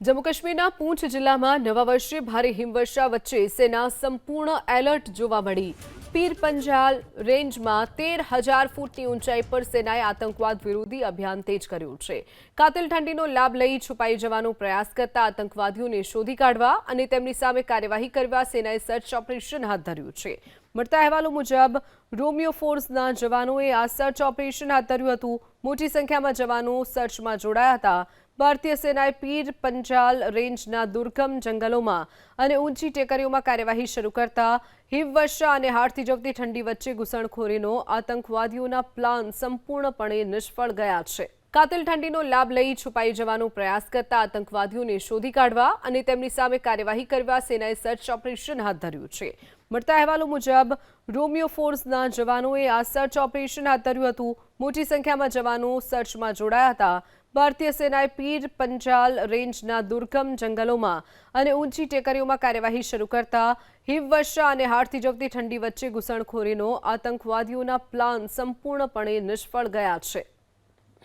જમ્મુ કાશ્મીરના પૂંછ જિલ્લામાં નવા વર્ષે ભારે હિમવર્ષા વચ્ચે સેના સંપૂર્ણ એલર્ટ જોવા મળી। પીર પંજાલ રેન્જમાં 13,000 ફૂટની ઊંચાઈ પર સેનાએ આતંકવાદ વિરોધી અભિયાન તેજ કર્યું છે। કાતિલ ઠંડીનો લાભ લઈ છુપાઈ જવાનો પ્રયાસ કરતા આતંકવાદીઓને શોધી કાઢવા અને તેમની સામે કાર્યવાહી કરવા સેનાએ સર્ચ ઓપરેશન હાથ ધર્યું છે। મળતા અહેવાલો મુજબ રોમિયો ફોર્સના જવાનોએ આ સર્ચ ઓપરેશન હાથ ધર્યું હતું। મોટી સંખ્યામાં જવાનો સર્ચમાં જોડાયા હતા। ભારતીય સેનાએ પીર પંજાલ રેન્જના દુર્ગમ જંગલોમાં અને ઊંચી ટેકરીઓમાં કાર્યવાહી શરૂ કરતા હિમવર્ષા અને હાડ થીજવતી ઠંડી વચ્ચે ઘૂસણખોરીનો આતંકવાદીઓના પ્લાન સંપૂર્ણપણે નિષ્ફળ ગયા છે। કાતિલ ઠંડીનો લાભ લઈ છુપાઈ જવાનો પ્રયાસ કરતા આતંકવાદીઓને શોધી કાઢવા અને તેમની સામે કાર્યવાહી કરવા સેનાએ સર્ચ ઓપરેશન હાથ ધર્યું છે। મળતા અહેવાલો મુજબ રોમિયો ફોર્સના જવાનોએ આ સર્ચ ઓપરેશન હાથ ધર્યું હતું। મોટી સંખ્યામાં જવાનો સર્ચમાં જોડાયા હતા। ભારતીય સેનાએ પીર પંજાલ રેન્જના દુર્ગમ જંગલોમાં અને ઊંચી ટેકરીઓમાં કાર્યવાહી શરૂ કરતા હિમવર્ષા અને હાડ થીજવતી ઠંડી વચ્ચે ઘૂસણખોરીનો આતંકવાદીઓના પ્લાન સંપૂર્ણપણે નિષ્ફળ ગયા છે।